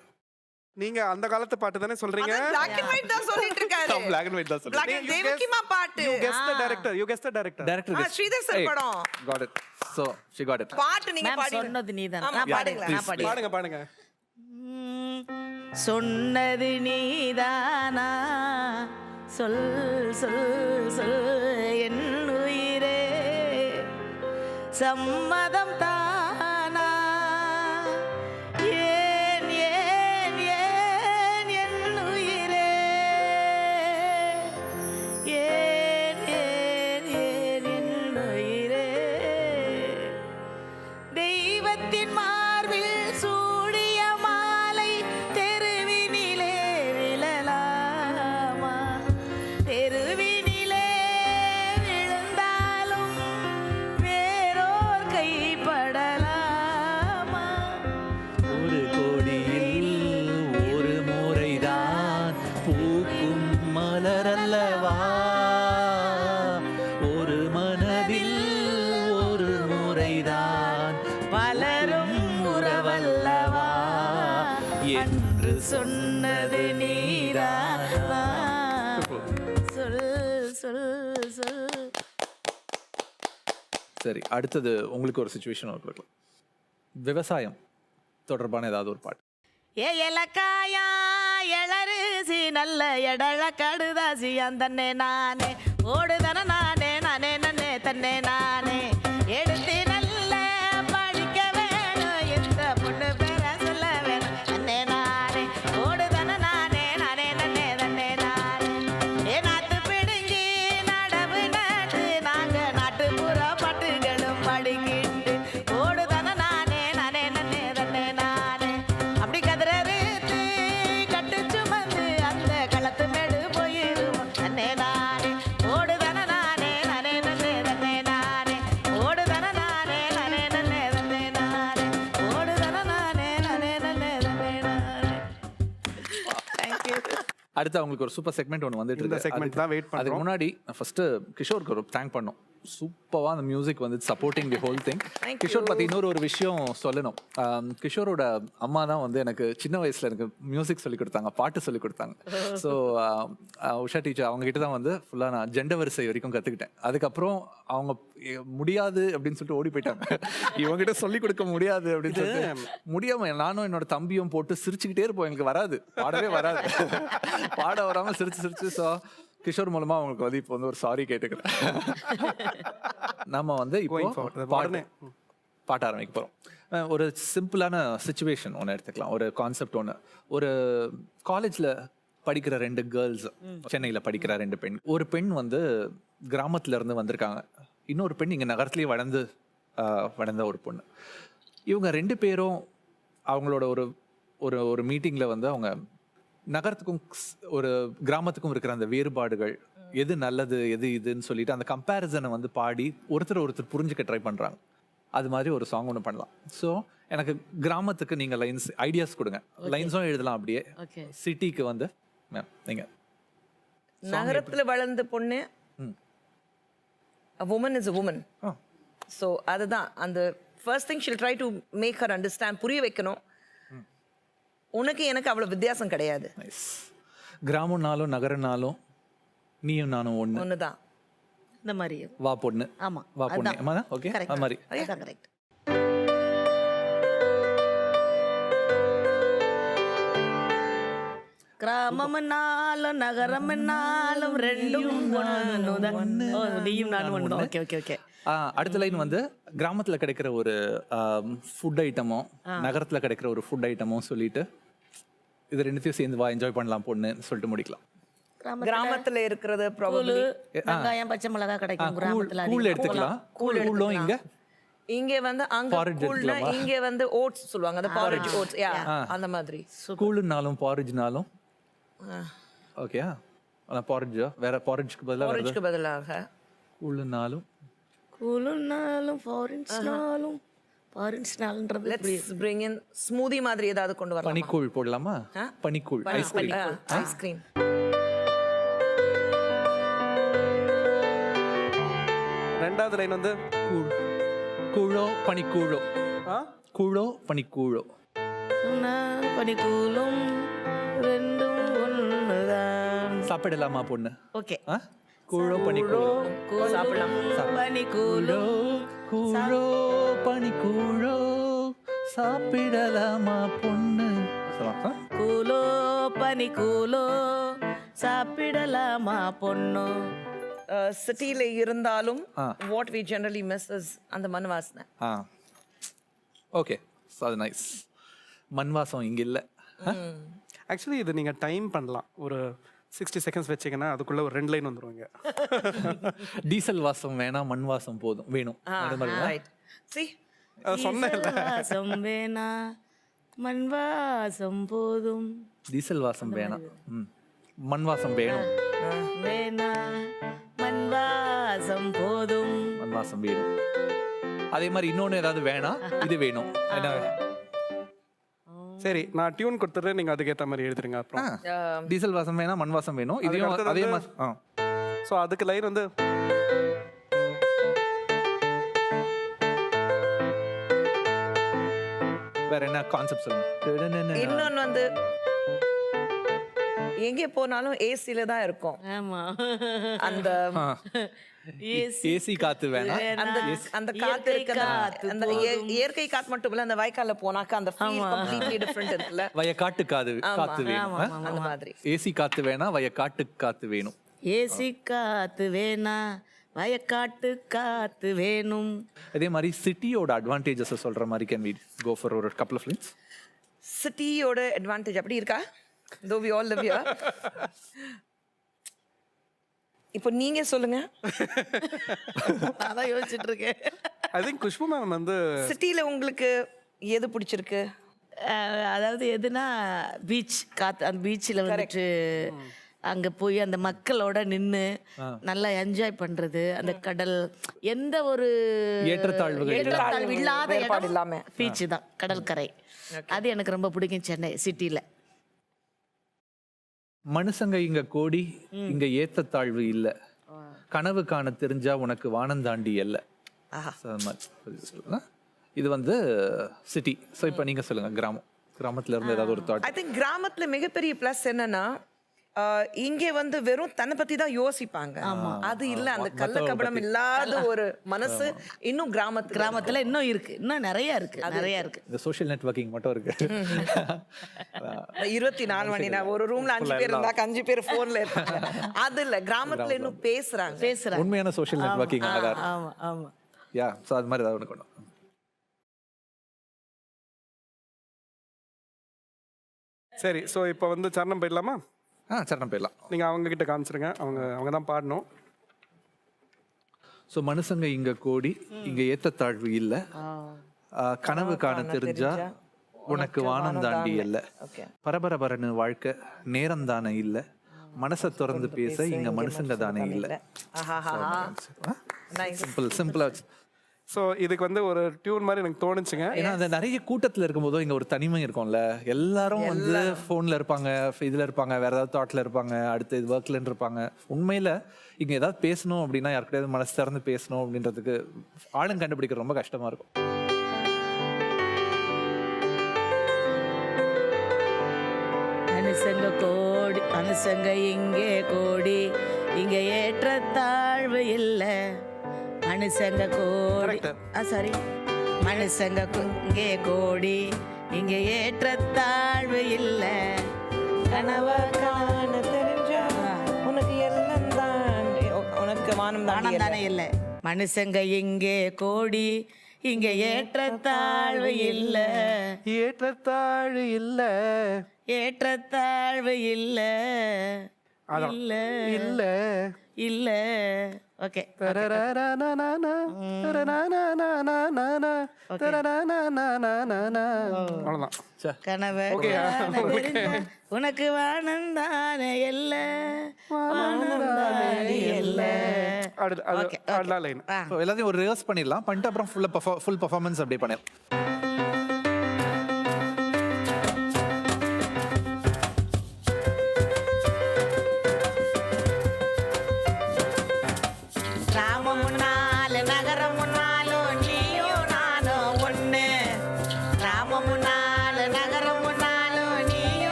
நீங்க அந்த காலத்து பாட்டு தானே சொல்றீங்க? Black and white தான் சொல்லிட்டு இருக்காரு. Black and white தான் சொல்றேன். Black and தேவகிமா பாட்டு. You guessed the director. You guessed the director. Director Sridhar sir படம். Got it. So she got it. பாட்டு நீங்க மேம் பாடி சொன்னது நீதான். ஆமா, நான் பாடுங்களேன். பாடுறேன், நான் பாடுறேன். பாடுங்க பாடுங்க. சொன்னது நீதானா, சொல் சொல் சொல் என் உயிரே, சம்மதம் தானா, ஏன் ஏன் ஏன் என் உயிரே, ஏன் ஏன் ஏன் என் உயிரே. தெய்வத்தின் மார்பில் சூடிய மாலை தெருவினிலே விழலாமா, தெருவினிலே விழுந்தாலும் வேறோர் கைப்படலாமா. ஒரு கோடியில் ஒரு முறைதான் பூக்கும் மலரல்லவா, ஒரு மனதில் ஒரு முறைதான் பலரும் உறவல்லவா என்று சொன்னது நீதானா, சொல் சொல் சொல். சரி, அடுத்தது உங்களுக்கு ஒரு சுச்சுவேஷன் கொடுக்கலாம். விவசாயம் தொடர்பான ஏதாவது ஒரு பாட்டு. ஏ எலக்காயா எளரிசி நல்ல எடழ கடுதாசி அந்தன்னே நானே ஓடுதன நானே நானே நன்னே தன்னே நானே எடுத்து நல்ல படிக்க வேணும் இந்த பொண்ணு பேர சொல்ல வேணும் தன்னே நானே ஓடுதன நானே நானே நன்னே தன்னே நானே. ஏ நாட்டு பிடுங்கி நடவு நாட்டு நாங்க நாட்டு புற பாட்டுகளும் படிக்கிட்டு ஓடுதன நானே நானே நன்னே தன்னே நானே. அப்படி கதிரறுத்து கட்டு சுமந்து அந்த களத்து மேடு போயிருவோம் தன்னே நானே ஓடுதன நானே நானே நன்னே தன்னே நானே ஓடுதன நானே அடுத்து அவங்களுக்கு ஒரு சூப்பர் செக்மெண்ட் ஒன்று வந்துட்டு இந்த இருக்கு. segment தான் wait பண்றோம். அதுக்கு முன்னாடி ஃபர்ஸ்ட் கிஷோருக்கு ஒரு தேங்க் பண்ணோம். சூப்பரா அந்த மியூசிக் வந்து supporting the whole thing. Kishore பத்தி இன்னொரு ஒரு விஷயம் சொல்லணும். கிஷோரோட அம்மா தான் வந்து எனக்கு சின்ன வயசுல எனக்கு மியூசிக் சொல்லி கொடுத்தாங்க, பாட்டு சொல்லி கொடுத்தாங்க. ஸோ உஷா டீச்சர் அவங்க கிட்ட தான் வந்து ஃபுல்லா நான் ஜெண்ட வரிசை வரைக்கும் கத்துக்கிட்டேன். அதுக்கப்புறம் அவங்க முடியாது அப்படின்னு சொல்லிட்டு ஓடி போயிட்டாங்க. இவங்ககிட்ட சொல்லி கொடுக்க முடியாது அப்படின்னு சொல்லிட்டு முடியாம நானும் என்னோட தம்பியும் போட்டு சிரிச்சுக்கிட்டே இருப்போம். எனக்கு வராது, பாடவே வராது. பாட வராம சிரிச்சு ஸோ கிஷோர் மூலமா அவங்களுக்கு வந்து இப்போ வந்து ஒரு சாரி கேட்டுக்கிறேன். நம்ம வந்து இப்போ பாட்ட ஆரம்பிக்க போறோம். ஒரு சிம்பிளான சுச்சுவேஷன் ஒன்று எடுத்துக்கலாம், ஒரு கான்செப்ட் ஒன்று. ஒரு காலேஜ்ல படிக்கிற 2 கேர்ள்ஸ், சென்னையில படிக்கிற 2 பெண். ஒரு பெண் வந்து கிராமத்துல இருந்து வந்திருக்காங்க, இன்னொரு பெண் இங்க நகரத்திலேயே வளர்ந்த ஒரு பொண்ணு. இவங்க 2 பேரும் அவங்களோட ஒரு ஒரு மீட்டிங்ல வந்து அவங்க நகரத்துக்கும் ஒரு கிராமத்துக்கும் இருக்கிற அந்த வேறுபாடுகள், எது நல்லது எது இதுன்னு சொல்லிட்டு அந்த கம்பேரிசனை வந்து பாடி ஒருத்தர் புரிஞ்சுக்க ட்ரை பண்றாங்க. அது மாதிரி ஒரு சாங் ஒன்று பண்ணலாம். ஸோ எனக்கு கிராமத்துக்கு நீங்க லைன்ஸ் ஐடியாஸ் கொடுங்க. லைன்ஸும் எழுதலாம் அப்படியே. சிட்டிக்கு வந்து நீங்க நகரத்துல வளர்ந்த பொண்ணு, a woman is a woman. So அதுதான் அந்த first thing she'll try to make her understand, புரிய வைக்கணும். உனக்கு எனக்கு அவ்வளவு வித்தியாசம் கிடையாது. கிராமம்னாலும் நகரம்னாலும் நீயும் நானும் ஒண்ணுதான். இந்த மாதிரி வா பொண்ணு, ஆமா வா பொண்ணு, ஆமா ஓகே அது மாதிரி. அதுதான் கரெக்ட். கிராமம்னாலும் நகரம்னாலும் ரெண்டும் நீயும் நானும் ஒன்று. Okay okay okay. அடுத்த லைன் வந்து கிராமத்துல கிடைக்கிற ஒரு ஃபுட் ஐட்டமோ நகரத்துல கிடைக்கிற ஒரு ஃபுட் ஐட்டமோ சொல்லிட்டு இது 2த்தையும் சேர்ந்து வா என்ஜாய் பண்ணலாம் பொண்ணுன்னு சொல்லிட்டு முடிக்கலாம். கிராமத்துல இருக்கிறது probably வெங்காயம் பச்சை மிளகாய் கிடைக்கும் கிராமத்துல. கூழ் எடுத்துக்கலாம். கூழும் இங்க வந்து அங்க கூழ்னா இங்க வந்து ஓட்ஸ் சொல்லுவாங்க, அந்த porridge oats, அந்த மாதிரி. கூழுனாலும் porridgeனாலும் ஓகேயா? ஆனா porridge வேற porridgeக்கு பதிலாக கூழுனாலும் ஃபாரின்ஸ்னாலும்ன்றது let's bring in smoothie மாதிரி ஏதாவது கொண்டு வரலாம். பனிக்கூழ் போடலாமா? பனிக்கூழ் ஐஸ்கிரீம். ரெண்டாவது லைன் வந்து கூழோ பனிக்கூழோ, கூழோ பனிக்கூழோ, பனிக்கூழும் ரெண்டும் ஒண்ணுதான். சாப்பிடலாமா பொண்ணு? ஓகே. கூழோ பனிக்கூழோ சாப்பிடலாம். பனிக்கூழோ கூழோ பனிக்கூழோ சாப்பிடலாமா பொண்ணு? கூலோ பனிக்கூலோ சாப்பிடலாமா பொண்ணு. சிட்டில இருந்தாலும் what we generally miss is அந்த மண் வாசனை. ஓகே, அது நைஸ். மண் வாசம் இங்க இல்ல. ஆக்சுவலி இது நீங்க டைம் பண்ணலாம். ஒரு 60 செகண்ட்ஸ் வச்சீங்கன்னா அதுக்குள்ள ஒரு 2 லைன் வந்துருவாங்க. டீசல் வாசம் வேணாம், மண் வாசம் போதும் வேணும். வாசம் வேணா மண் வாசம் போதும். டீசல் வாசம் வேணாம், மண் வாசம் வேணும். வேணா மண் வாசம் போதும், மண் வாசம் வேணும். அதே மாதிரி இன்னொன்னு ஏதாவது வேணாம், இது வேணும். சரி, நான் டியூன் கொடுத்துறேன், நீங்க அதுக்கு ஏத்த மாதிரி எழுதுறீங்க. அப்புறம் டீசல் வாசம் வேணாம், மண் வாசம் வேணும். இதையும் அதே மாதிரி. சோ அதுக்கு லைன் வந்து வேற என்ன கான்செப்ட் சொல்லுங்க. இன்னொன்னு வந்து எங்கே போனாலும் ஏசில தான் இருக்கும். ஆமா, அந்த ஏசி காத்து வேணாம், அந்த காத்து இருக்குன்னா அந்த இயற்கை காத்து மட்டும் இல்ல, அந்த வயக்கால போனாக்க அந்த ஃபீல் கம்ப்ளீட்லி டிஃபரண்ட் இருக்குல்ல. வயக்காட்டு காத்து வேணும். அந்த மாதிரி ஏசி காத்து வேணாம், வயக்காட்டு காத்து வேணும். ஏசி காத்து வேணா வயக்காட்டு காத்து வேணும். அதே மாதிரி சிட்டியோட அட்வான்டேஜஸ் சொல்ற மாதிரி கேன் வி கோ ஃபார் ஒரு couple of lines. சிட்டியோட அட்வான்டேஜ் அப்படி இருக்கா? though we all live here. இப்போ நீங்க சொல்லுங்க. அதான் யோசிச்சுட்டு இருக்கேன். ஐ திங்க் குஷ்பு மேம் வந்து சிட்டில உங்களுக்கு எது பிடிச்சிருக்கு? அதாவது எதுனா பீச் காத்து, அந்த பீச்சில் வந்துட்டு அங்கே போய் அந்த மக்களோட நின்று நல்லா என்ஜாய் பண்ணுறது, அந்த கடல், எந்த ஒரு ஏற்றத்தாழ்வு இல்லாத இடம் பீச்சு தான், கடற்கரை. அது எனக்கு ரொம்ப பிடிக்கும் சென்னை சிட்டியில். மனுஷங்க இங்க கோடி, இங்க ஏத்த தாழ்வு இல்ல. கனவு காண தெரிஞ்சா உனக்கு வானம் தாண்டி இல்ல. இது வந்து சிட்டி. ஸோ இப்போ நீங்க சொல்லுங்க, கிராமத்துல இருந்து ஏதாவது ஒரு தாட். ஐ திங்க் கிராமத்துல மிகப்பெரிய ப்ளஸ் என்னன்னா இங்கே வந்து வெறும் தன்னை பத்தி தான் யோசிப்பாங்க. அது இல்ல, அந்த கள்ள கபடம் இல்லாத ஒரு மனசு இன்னும் கிராமத்துல இன்னும் இருக்கு, இன்னும் நிறைய இருக்கு. இந்த சோஷியல் நெட்வொர்க்கிங் மட்டும் இருக்கு. 24 மணி நேரம் ஒரு ரூம்ல 5 பேர் இருந்தா 5 பேர் போன்ல இருக்காங்க. அது இல்ல, கிராமத்துல இன்னும் பேசுறாங்க. உண்மையான சோஷியல் நெட்வொர்க்கிங் அங்கதான் இருக்கு. ஆமா ஆமா. யா, சோ அது மாதிரி ஏதாவது ஒன்று கொண்டு. சரி, ஸோ இப்போ வந்து சரணம் போயிடலாமா? சரணம் போயிடலாம். நீங்கள் அவங்க கிட்ட காமிச்சிருங்க, அவங்க தான் பாடணும். ஸோ மனுஷங்க இங்க கோடி, இங்க ஏத்த தாழ்வு இல்ல. கனவு காண தெரிஞ்சா உனக்கு வானம் தாண்டி இல்ல. பரபரபரன்னு வாழ்க்கை நேரம் தானே இல்ல. மனசை திறந்து பேச இங்க மனுஷங்க தானே இல்ல. சிம்பிளா. ஸோ இதுக்கு வந்து ஒரு டியூன் மாதிரி எனக்கு தோணுச்சுங்க. ஏன்னா அந்த நிறைய கூட்டத்தில் இருக்கும்போது இங்கே ஒரு தனிமை இருக்கும்ல. எல்லாரும் வந்து ஃபோனில் இருப்பாங்க, இதில் இருப்பாங்க, வேற ஏதாவது தாட்டில் இருப்பாங்க, அடுத்து இது ஒர்க்லன்னு இருப்பாங்க. உண்மையில் இங்கே ஏதாவது பேசணும் அப்படின்னா, யாருக்கிட்டையாவது மனசு திறந்து பேசணும் அப்படின்றதுக்கு ஆளுங்க கண்டுபிடிக்க ரொம்ப கஷ்டமாக இருக்கும். மனுஷங்க கோடி, மனுஷங்க இங்கே கோடி, இங்க ஏற்றத்தாழ்வு இல்லை. மனுஷங்க கோடி, சாரி, மனுஷங்க இங்கே கோடி, இங்க ஏற்றத்தாழ்வு இல்ல. கனவு காண தெரிஞ்சா உனக்கு எல்லாம் தாண்டி உனக்கு வானம் தானே இல்ல. மனுஷங்க இங்கே கோடி, இங்க ஏற்றத்தாழ்வு இல்ல. ஏற்றத்தாழ்வு இல்ல. ஏற்றத்தாழ்வு இல்ல. இல்ல இல்ல இல்ல. ஓகே, கனவு உனக்கு வானம் தானே இல்ல. எல்லாத்தையும் ஒரு ரிஹர்ஸ் பண்ணிடலாம். பண்ணிட்டு அப்புறம் ஃபுல் பெர்ஃபார்மன்ஸ் அப்படியே பண்ணிடலாம்.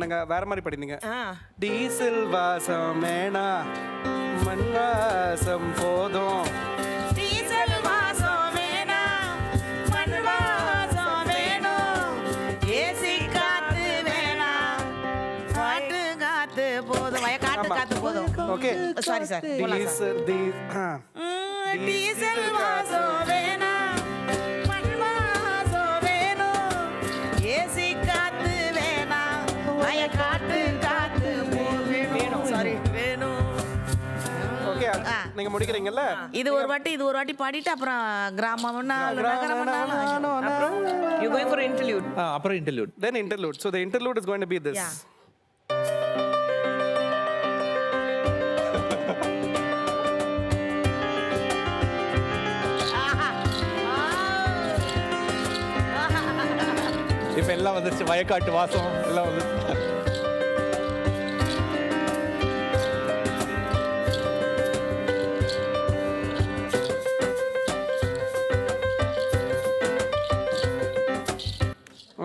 நாங்க வேற மாதிரி படினீங்க. டீசல் வாசம் வேணா, மண் வாசம் போதும். டீசல் வாசம் வேணா, மண் வாசம் வேணும். ஏசி காத்து வேணா, காட்டு காத்து போதும். காத்து போதும். Okay, sorry sir. டீசல் வாசம் வேணா, மண் வாசம் வேணும். ஏசி காத்து வேணா, காட்டு காத்து வேணும். சாரி, வேணும். ஓகே, நீங்க முடிக்கிறீங்கல்ல? இது ஒரு வாட்டி பாடிட்டு அப்புறம் கிராமம்னா you going for interlude. அப்புறம் interlude. Then interlude. So the interlude is going to be this. Yeah. இப்ப எல்லாம் வந்துருச்சு, வயக்காட்டு வாசம் எல்லாம் வந்து.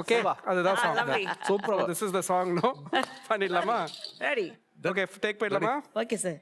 ஓகே, அதுதான் song. lovely. Super. This is the song, no? பண்ணிடலாமா? Ready. ஓகே, டேக் போயிடலாமா? Okay sir.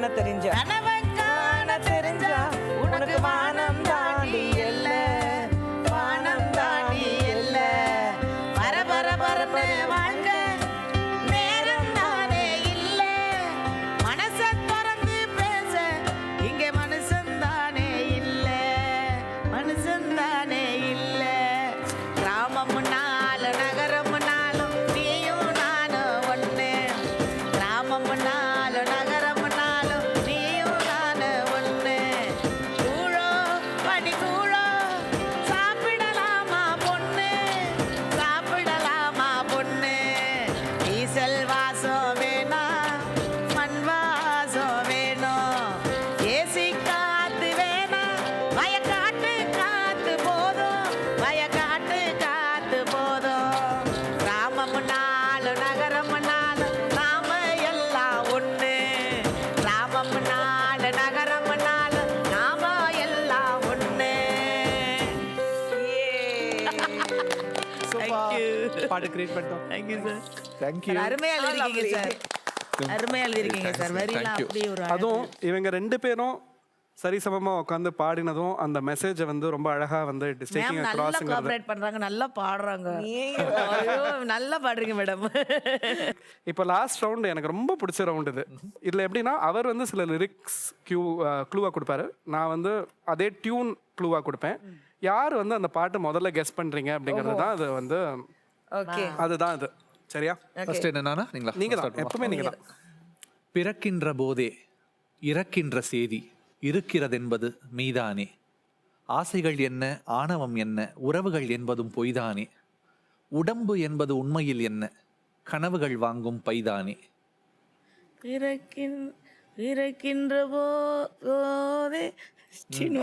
காண தெரிஞ்சா கனவை காண தெரிஞ்சா உனக்கு வானம் தாண்டி எல்ல, வானம் தாண்டி எல்ல. பர பர பரன்னு வாழ்க நேரம் தானே இல்ல, மனச திறந்து பேச இங்க மனுஷன் தானே இல்ல, மனுஷன் தானே இல்ல. கிராமம் நாலு நகரம் நாளும் நீயும் நானும் ஒண்ணு, கிராமம் நாலு நகரம் நாளும் நீயும் நானும் ஒண்ணு. கூழோ பனி கூழோ சாப்பிடலாமா பொண்ணு, சாப்பிடலாமா பொண்ணு. டீசல் வாசம் வேணா மண் வாசம் வேணும், ஏசி காத்து வேணா வயக்காட்டு காத்து போதும், வயக்காட்டு காத்து போதும். கிராமம் நாலு நகரம் நாலு நாம எல்லாம் ஒண்ணு, கிராமம் நாலு நகரம் நாலு நாம எல்லாம் ஒண்ணு. பாட்டு கிரியேட் பண்ணிட்டோம். Thank you sir. தேங்க்யூ. அருமையா எழுதிருக்கீங்க சார், அருமையா எழுதிருக்கீங்க சார். வரிலாம் Thank you. அப்படியே ஒரு அதுவும் இவங்க 2 பேரும் சரிசமமா உட்காந்து பாடினதும் அந்த மெசேஜை வந்து ரொம்ப அழகா வந்து டேக்கிங் மேம் நல்லா அக்ராஸ்ங்கிறது. கோஆபரேட் பண்றாங்க, நல்லா பாடுறாங்க. ஐயோ, நல்லா பாடுறீங்க மேடம். இப்போ லாஸ்ட் ரவுண்ட் எனக்கு ரொம்ப பிடிச்ச ரவுண்ட் இது. இதுல எப்படின்னா அவர் வந்து சில லிரிக்ஸ் க்ளூவா கொடுப்பாரு, நான் வந்து அதே டியூன் க்ளூவா கொடுப்பேன். யார் வந்து அந்த பாட்டு முதல்ல கெஸ் பண்றீங்க அப்படிங்கிறது தான் அது வந்து ஓகே அதுதான் இது. சரியா? ஃபர்ஸ்ட் என்னன்னா நீங்களா? நீங்க தான் எப்பவுமே நீங்க தான். பிறக்கின்ற போதே இறக்கின்ற செய்தி இருக்கிறதென்பது மெய்தானே, ஆசைகள் என்ன ஆணவம் என்ன உறவுகள் என்பதும் பொய்தானே, உடம்பு என்பது உண்மையில் என்ன கனவுகள் வாங்கும் பைதானே. பிறக்கின்ற போதே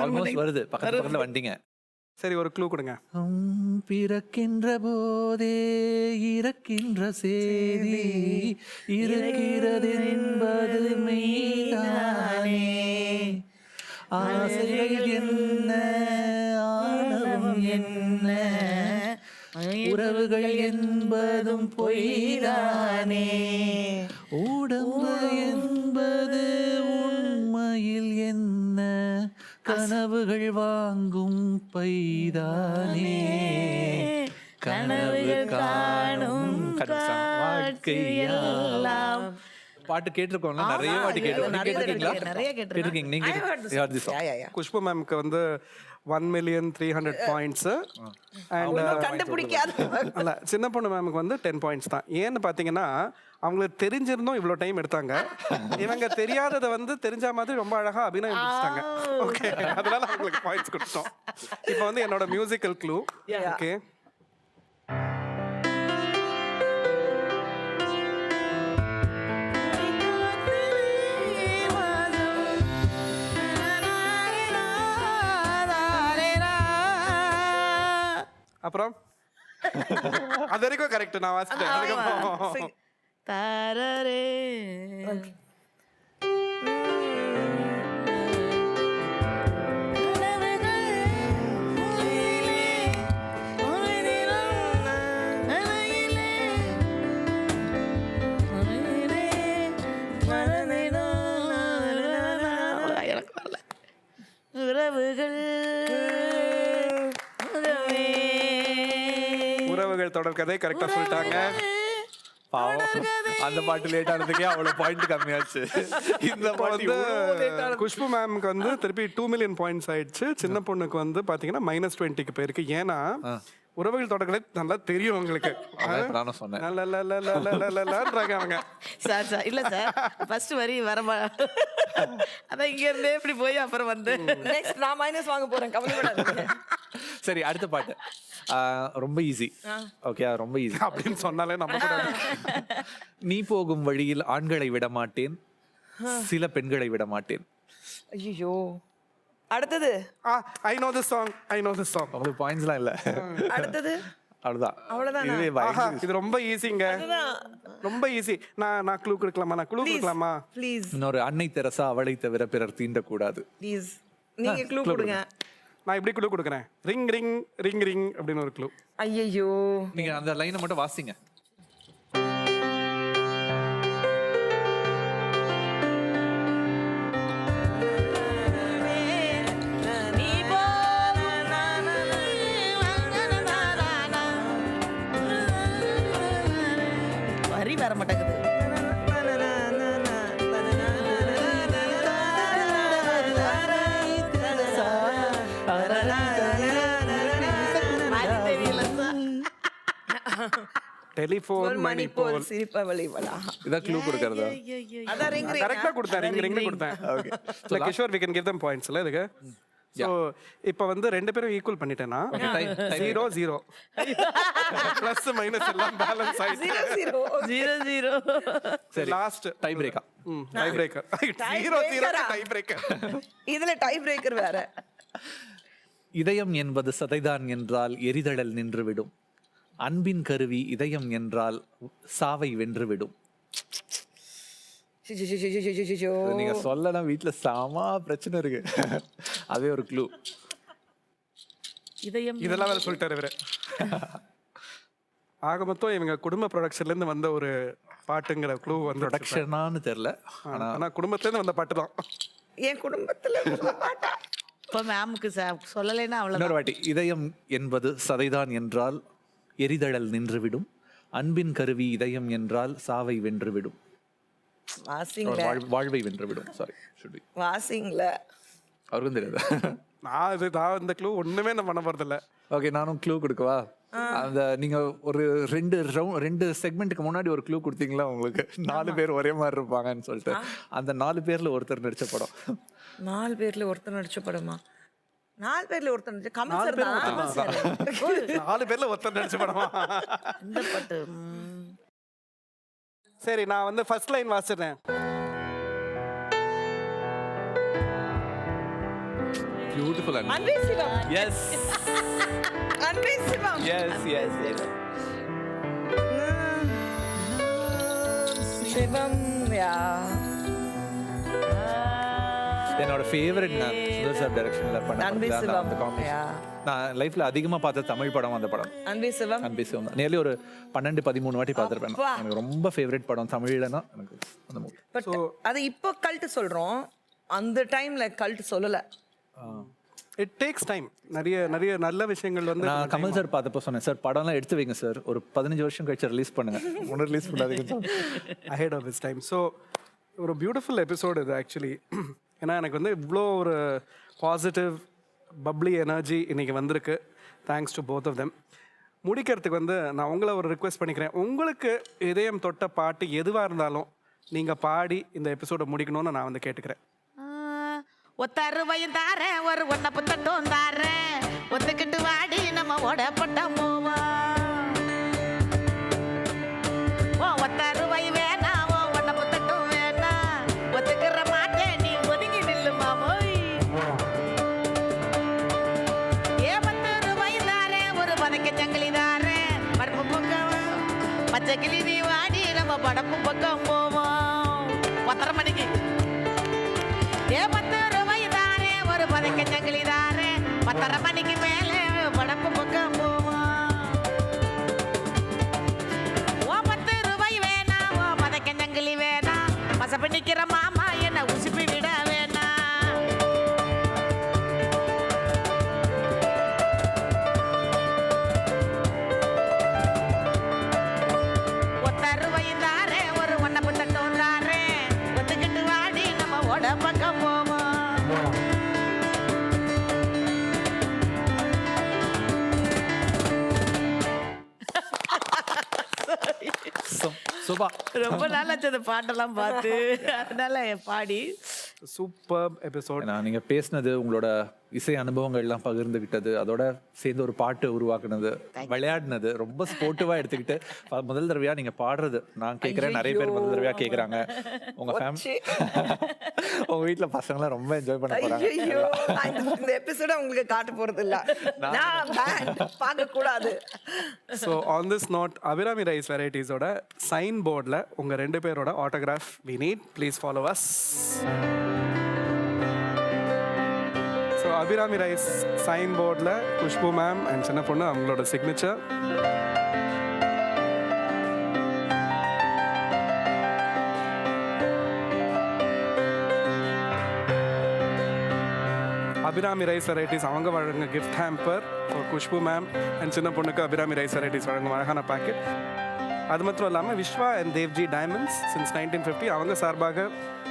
ஆல்மோஸ்ட் வருது, பக்கத்துல பக்கத்துல வண்டிங்க. சரி, ஒரு க்ளூ கொடுங்க. பிறக்கின்ற போதே இறக்கின்ற செய்தி இருக்கிறதென்பது மெய்தானே, ஆசைகள் என்ன ஆணவம் என்ன உறவுகள் என்பதும் பொய்தானே, உடம்பு என்பது உண்மையில் என்ன கனவுகள் வாங்கும் பைதானே, கனவுகள் காணும் வாழ்க்கையெல்லாம். பாட்டு கேட்டிருக்கோம்ல, நிறைய வாட்டி கேட்டிருக்கீங்களா? நிறைய கேட்டிருக்கேன். கேட்டிருக்கீங்க நீங்க? Yeah, this song. குஷ்பு மேம்க்கு வந்து 1,300,000 பாயிண்ட்ஸ் அண்ட் கண்டுபிடிக்காத அல்ல, சின்ன பொண்ணு மேமுக்கு வந்து 10 பாயிண்ட்ஸ் தான். ஏன்னு பார்த்தீங்கன்னா அவங்களுக்கு தெரிஞ்சிருந்தோம் இவ்வளோ டைம் எடுத்தாங்க, இவங்க தெரியாததை வந்து தெரிஞ்ச மாதிரி ரொம்ப அழகா அபிநயம் பிடிச்சிட்டாங்க. ஓகே, அதனால அவங்களுக்கு பாயிண்ட்ஸ் கொடுத்தோம். இப்போ வந்து என்னோட மியூசிக்கல் க்ளூ. ஓகே, அப்புறம் அது வரைக்கும் கரெக்ட், நான் வாசிட்டேன். அதுக்கப்புறம் தாரரே உறவுகள் தொடர் கதை கரெக்டா சொல்லிட்டாங்க. பாவம், அந்த பாட்டு லேட் ஆனதுக்கே அவ்வளவு பாயிண்ட் கம்மியாச்சு. இந்த இப்போ பாட்டு வந்து குஷ்பு மேம்க்கு வந்து திருப்பி 2 மில்லியன் பாயிண்ட்ஸ் ஆயிடுச்சு. சின்ன பொண்ணுக்கு வந்து பாத்தீங்கன்னா -20க்கு போயிருக்கு. ஏன்னா உறவுகள் தொடர்களை நல்லா தெரியும் உங்களுக்கு. நானும் சொன்னேன். அவங்க சார் சார் இல்ல சார், ஃபர்ஸ்ட் வரி வரமா அதான் இங்க இருந்தே இப்படி போய் அப்புறம் வந்து நெக்ஸ்ட் நான் மைனஸ் வாங்க போறேன், கவலைப்படாதீங்க. சரி, அடுத்த பாட்டு ரொம்ப ஈஸி. ஓகே, ரொம்ப ஈஸி அப்படின்னு சொன்னாலே நம்ம கூட நீ போகும் வழியில் ஆண்களை விட மாட்டேன், சில பெண்களை விட மாட்டேன். ஐயோ, அடுத்தது I know this song, I know this song. உங்களுக்கு பாயிண்ட்ஸ்லாம் இல்ல. அடுத்தது அவ்வளவுதான். இதுவே பயங்கர easy. இது ரொம்ப ஈஸிங்க, ரொம்ப ஈஸி. நான் க்ளூ கொடுக்கலாமா? நான் க்ளூ கொடுக்கலாமா? ப்ளீஸ் இன்னொரு அன்னை தெரசா அவளை தவிர பிறர் தீண்டக்கூடாது. ப்ளீஸ் நீங்க க்ளூ கொடுங்க. நான் இப்படி க்ளூ கொடுக்குறேன். ரிங் ரிங் ரிங் ரிங் அப்படின்னு ஒரு க்ளூ. ஐயோ, நீங்க அந்த லைனை மட்டும் வாசிங்க. டெலிஃபோன் மணி போல். சிரிப்பவளி வலா. இதான் க்ளூ கொடுக்கறதா? அதான் ring ring. கரெக்டா கொடுத்தேன், ரிங் கொடுத்தேன். ஓகே. இல்ல Kishore, we can give them points இல்ல இதுக்கு. ஸோ இப்போ வந்து ரெண்டு பேரும் ஈக்குவல் பண்ணிட்டேன்னா 0-0 ப்ளஸ் மைனஸ் எல்லாம் பேலன்ஸ் ஆயிடுச்சு. 0-0. சரி, லாஸ்ட் டை பிரேக்கா? Tie breaker. 0-0 tie breaker. இதுல டை பிரேக்கர் வேற. இதயம் என்பது சதைதான் என்றால் எரிதழல் நின்றுவிடும். அன்பின் கருவி இதயம் என்றால் சாவை வென்றுவிடும். நீங்க சொல்லலாம், வீட்டுல சாமா பிரச்சனை இருக்கு. அதே ஒரு க்ளூ. இதயம் இதெல்லாம் வேற சொல்லிட்டாரு இவரு. ஆக மொத்தம் இவங்க குடும்ப ப்ரொடக்ஷன்ல இருந்து வந்த ஒரு பாட்டுங்கிற க்ளூ வந்து ப்ரொடக்ஷனான்னு தெரியல, ஆனா குடும்பத்துல இருந்து வந்த பாட்டு தான். என் குடும்பத்துல இப்போ மேமுக்கு சொல்லலைன்னா அவ்வளோ. இன்னொரு வாட்டி. இதயம் என்பது சதைதான் என்றால் எரிதழல் நின்றுவிடும். அன்பின் கருவி இதயம் என்றால் சாவை வென்றுவிடும். வாசிங்கள வாழ்வை வென்றுவிடும். சாரி, வாசிங்கள அவருக்கும் தெரியாது. நான் இந்த க்ளூ ஒண்ணுமே நான் பண்ண போறது இல்ல. ஓகே, நானும் க்ளூ கொடுக்கவா? அந்த நீங்க ஒரு ரெண்டு செக்மெண்ட்டுக்கு முன்னாடி ஒரு க்ளூ கொடுத்தீங்களா? உங்களுக்கு 4 பேர் ஒரே மாதிரி இருப்பாங்கன்னு சொல்லிட்டு, அந்த 4 பேர்ல ஒருத்தர் நடிச்ச படம். 4 பேர்ல ஒருத்தர் நடிச்ச படமா? 4 பேர்ல ஒருத்தர் நடிச்ச கமல் சார் தான். 4 பேர்ல ஒருத்தர் நடிச்ச படமா? இந்த பாட்டு. சரி, நான் வந்து ஃபர்ஸ்ட் லைன் வாசிடுறேன். பியூட்டிஃபுல். அன்பே Sivam. Yes Anbe Sivam. Yes yes yes. Sivam yeah. என்னோட ஃபேவரட் நான் சுந்தர் சார் டைரக்ஷன்ல பண்ண அன்பே சிவம். அந்த காம்பினேஷன். நான் லைஃப்ல அதிகமா பார்த்த தமிழ் படம் அந்த படம். அன்பே சிவம். அன்பே சிவம். நியர்லி ஒரு 12-13 வாட்டி பார்த்திருப்பேன். எனக்கு ரொம்ப ஃபேவரட் படம் தமிழ்லனா எனக்கு அந்த மூவி. பட் அது இப்போ கல்ட் சொல்றோம், அந்த டைம்ல கல்ட் சொல்லல. It takes time. நிறைய நல்ல விஷயங்கள் வந்து நான் கமல் சார் பார்த்தப்போ சொன்னேன், சார் படம்லாம் எடுத்து வைங்க சார், ஒரு 15 வருஷம் கழிச்சு ரிலீஸ் பண்ணுங்க, ஒன்றும் ரிலீஸ் பண்ணாதீங்க. ahead of his time. So ஒரு பியூட்டிஃபுல் எபிசோடு இது ஆக்சுவலி. ஏன்னா எனக்கு வந்து இவ்வளோ ஒரு பாசிட்டிவ் பப்ளி எனர்ஜி இன்னைக்கு வந்திருக்கு. Thanks to both of them. முடிக்கிறதுக்கு வந்து நான் உங்களை ஒரு ரிக்வெஸ்ட் பண்ணிக்கிறேன். உங்களுக்கு இதயம் தொட்ட பாட்டு எதுவாக இருந்தாலும் நீங்கள் பாடி இந்த எபிசோடை முடிக்கணும்னு நான் வந்து கேட்டுக்கிறேன். ஒத்தருவையும் தாரேன், ஒரு ஒன்ன புத்தட்டும் தாரேன், ஒத்துக்கிட்டு வாடி நம்ம ஓடப்பட்ட மூவா. ஓ ஒத்தருவை வேணா, ஓ ஒன்ன புத்தட்டும் வேணா, ஒத்துக்கிற மாட்டேன் நீ ஒதுங்கி நில்லு மாமோய். ஏ 10 ரூபாய் தாரேன், ஒரு பதக்க சங்கிலி தாரேன், படப்பு பக்கம் பச்சை கிளி நீ வாடி நம்ம படப்பு பக்கம் போவோம் 10:30 மணிக்கு. ஏ 10 ரூபாய் தாரேன், ஒரு பதக்க சங்கிலி தாரேன், 10:30 மணிக்கு மேலே படப்பு பக்கம் போவோம். ஓ 10 ரூபாய் வேணா, ஓ பதக்க சங்கிலி வேணா, மசப்பு நிக்கிற மாமா என்ன உசுப்பி விட வேணா. ஒத்தருவையும் தாரேன், ஒரு ஒன்ன புத்தட்டும் தாரேன், ஒத்துக்கிட்டு வாடி நம்ம ஓட பக்கம் போவோம். சூப்பா. ரொம்ப நாளாச்சு அந்த பாட்டெல்லாம் பார்த்து, அதனால பாடி. Super episode. நீங்க பேசினது, உங்களோட இசை அனுபவங்கள் எல்லாம் பகிர்ந்துகிட்டது, அதோட சேர்ந்து ஒரு பாட்டு உருவாக்குனது, விளையாடினது, ரொம்ப ஸ்போர்ட்டிவா எடுத்துக்கிட்டு முதல் தடவையா நீங்க பாடுறது நான் கேட்கிறேன். நிறைய பேர் முதல் தடவையா கேக்குறாங்க. உங்க ஃபேமிலி, உங்க வீட்டுல பசங்களாம் ரொம்ப என்ஜாய் பண்ண போறாங்க. ஐயோ, இந்த எபிசோட உங்களுக்கு காட்ட போறது இல்ல, நான் பேண்ட் பார்க்க கூடாது. So on this note, Abirami rice வெரைட்டிஸோட சைன் போர்டில் உங்கள் 2 பேரோட autograph we need. Please follow us. So Abirami rice sign போர்டில் குஷ்பு மேம் அண்ட் சின்ன பொண்ணு அவங்களோட சிக்னேச்சர். அபிராமி ரைஸ் வெரைட்டிஸ் அவங்க வழங்க gift hamper for Khushbu ma'am and சின்ன பொண்ணுக்கு அபிராமி ரைஸ் வெரைட்டிஸ் வழங்கும் அழகான பேக்கெட். அது மட்டும் இல்லாமல் Vishwa and Devji diamonds since 1950 அவங்க சார்பாக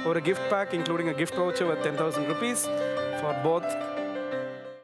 ஒரு gift pack including a gift voucher with 10,000 rupees for both